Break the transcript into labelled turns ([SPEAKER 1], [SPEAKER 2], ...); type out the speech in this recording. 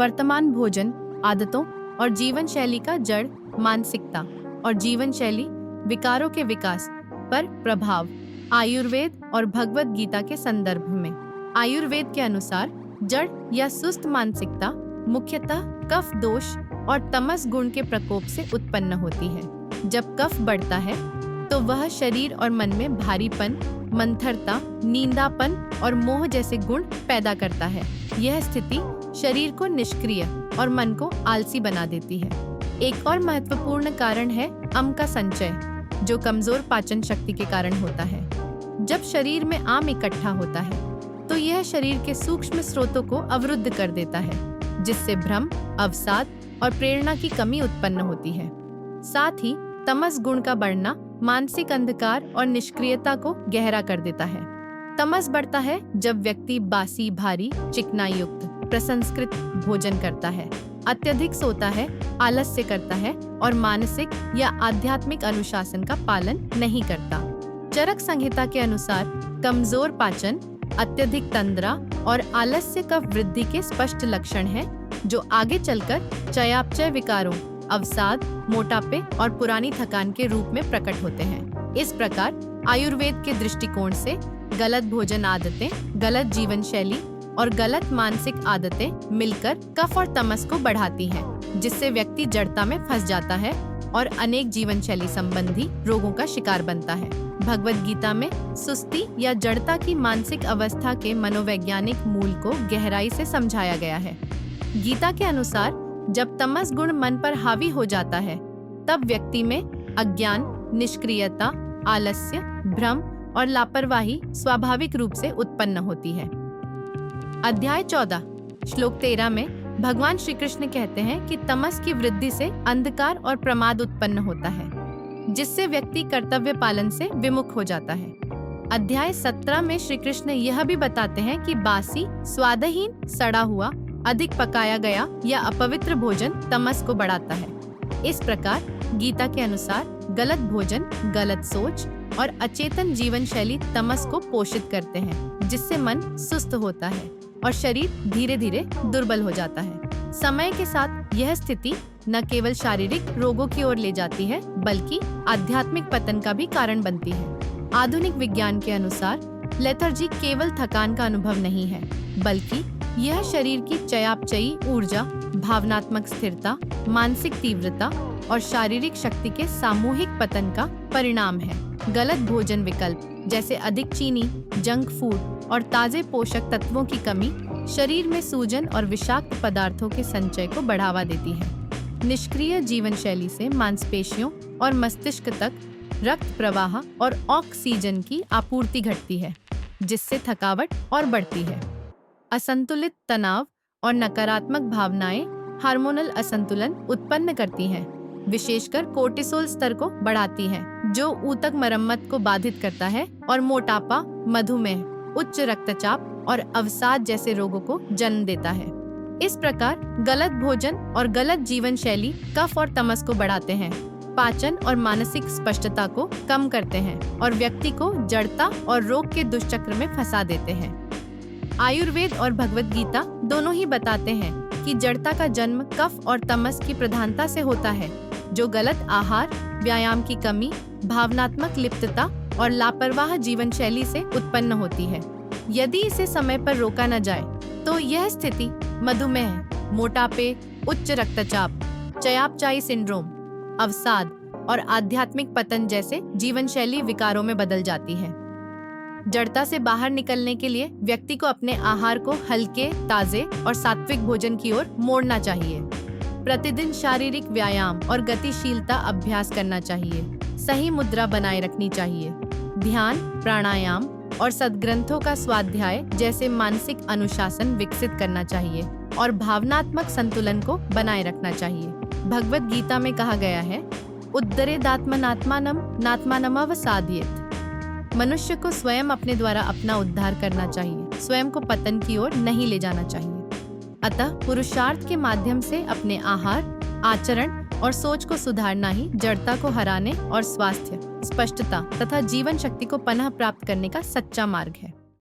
[SPEAKER 1] वर्तमान भोजन आदतों और जीवन शैली का जड़ मानसिकता और जीवन शैली विकारों के विकास पर प्रभाव। आयुर्वेद और भगवत गीता के संदर्भ में, आयुर्वेद के अनुसार जड़ या सुस्त मानसिकता मुख्यतः कफ दोष और तमस गुण के प्रकोप से उत्पन्न होती है। जब कफ बढ़ता है तो वह शरीर और मन में भारीपन, मंथरता, नींदापन और मोह जैसे गुण पैदा करता है। यह स्थिति शरीर को निष्क्रिय और मन को आलसी बना देती है। एक और महत्वपूर्ण कारण है अम्ल का संचय, जो कमजोर पाचन शक्ति के कारण होता है। जब शरीर में आम इकट्ठा होता है तो यह शरीर के सूक्ष्म स्रोतों को अवरुद्ध कर देता है, जिससे भ्रम, अवसाद और प्रेरणा की कमी उत्पन्न होती है। साथ ही तमस गुण का बढ़ना मानसिक अंधकार और निष्क्रियता को गहरा कर देता है। तमस बढ़ता है जब व्यक्ति बासी, भारी, चिकनाई युक्त प्रसंस्कृत भोजन करता है, अत्यधिक सोता है, आलस्य करता है और मानसिक या आध्यात्मिक अनुशासन का पालन नहीं करता। चरक संहिता के अनुसार कमजोर पाचन, अत्यधिक तंद्रा और आलस्य कफ वृद्धि के स्पष्ट लक्षण हैं, जो आगे चलकर चयापचय विकारों, अवसाद, मोटापे और पुरानी थकान के रूप में प्रकट होते हैं। इस प्रकार आयुर्वेद के दृष्टिकोण से गलत भोजन आदतें, गलत जीवन शैली और गलत मानसिक आदतें मिलकर कफ और तमस को बढ़ाती हैं, जिससे व्यक्ति जड़ता में फंस जाता है और अनेक जीवन शैली संबंधी रोगों का शिकार बनता है। भगवत गीता में सुस्ती या जड़ता की मानसिक अवस्था के मनोवैज्ञानिक मूल को गहराई से समझाया गया है। गीता के अनुसार जब तमस गुण मन पर हावी हो जाता है, तब व्यक्ति में अज्ञान, निष्क्रियता, आलस्य, भ्रम और लापरवाही स्वाभाविक रूप से उत्पन्न होती है। अध्याय 14 श्लोक 13 में भगवान श्री कृष्ण कहते हैं कि तमस की वृद्धि से अंधकार और प्रमाद उत्पन्न होता है, जिससे व्यक्ति कर्तव्य पालन से विमुख हो जाता है। अध्याय 17 में श्री कृष्ण यह भी बताते हैं कि बासी, स्वादहीन, सड़ा हुआ, अधिक पकाया गया या अपवित्र भोजन तमस को बढ़ाता है। इस प्रकार गीता के अनुसार गलत भोजन, गलत सोच और अचेतन जीवन शैली तमस को पोषित करते हैं, जिससे मन सुस्त होता है और शरीर धीरे धीरे दुर्बल हो जाता है। समय के साथ यह स्थिति न केवल शारीरिक रोगों की ओर ले जाती है, बल्कि आध्यात्मिक पतन का भी कारण बनती है। आधुनिक विज्ञान के अनुसार लेथर्जी केवल थकान का अनुभव नहीं है, बल्कि यह शरीर की चयापचयी ऊर्जा, भावनात्मक स्थिरता, मानसिक तीव्रता और शारीरिक शक्ति के सामूहिक पतन का परिणाम है। गलत भोजन विकल्प जैसे अधिक चीनी, जंक फूड और ताजे पोषक तत्वों की कमी शरीर में सूजन और विषाक्त पदार्थों के संचय को बढ़ावा देती है। निष्क्रिय जीवन शैली से मांसपेशियों और मस्तिष्क तक रक्त प्रवाह और ऑक्सीजन की आपूर्ति घटती है, जिससे थकावट और बढ़ती है। असंतुलित तनाव और नकारात्मक भावनाएं हार्मोनल असंतुलन उत्पन्न करती हैं, विशेषकर कोर्टिसोल स्तर को बढ़ाती हैं, जो ऊतक मरम्मत को बाधित करता है और मोटापा, मधुमेह, उच्च रक्तचाप और अवसाद जैसे रोगों को जन्म देता है। इस प्रकार गलत भोजन और गलत जीवन शैली कफ और तमस को बढ़ाते हैं, पाचन और मानसिक स्पष्टता को कम करते हैं और व्यक्ति को जड़ता और रोग के दुष्चक्र में फंसा देते हैं। आयुर्वेद और भगवत गीता दोनों ही बताते हैं कि जड़ता का जन्म कफ और तमस की प्रधानता से होता है, जो गलत आहार, व्यायाम की कमी, भावनात्मक लिप्तता और लापरवाह जीवन शैली से उत्पन्न होती है। यदि इसे समय पर रोका न जाए तो यह स्थिति मधुमेह, मोटापे, उच्च रक्तचाप, चयापचयी सिंड्रोम, अवसाद और आध्यात्मिक पतन जैसे जीवन शैली विकारों में बदल जाती है। जड़ता से बाहर निकलने के लिए व्यक्ति को अपने आहार को हल्के, ताजे और सात्विक भोजन की ओर मोड़ना चाहिए। प्रतिदिन शारीरिक व्यायाम और गतिशीलता अभ्यास करना चाहिए। सही मुद्रा बनाए रखनी चाहिए। ध्यान, प्राणायाम और सद्ग्रंथों का स्वाध्याय जैसे मानसिक अनुशासन विकसित करना चाहिए और भावनात्मक संतुलन को बनाए रखना चाहिए। भगवत गीता में कहा गया है, उद्धरेदात्मनात्मानम नात्मानमवसादयेत्। मनुष्य को स्वयं अपने द्वारा अपना उद्धार करना चाहिए, स्वयं को पतन की ओर नहीं ले जाना चाहिए। अतः पुरुषार्थ के माध्यम से अपने आहार, आचरण और सोच को सुधारना ही जड़ता को हराने और स्वास्थ्य, स्पष्टता तथा जीवन शक्ति को पुनः प्राप्त करने का सच्चा मार्ग है।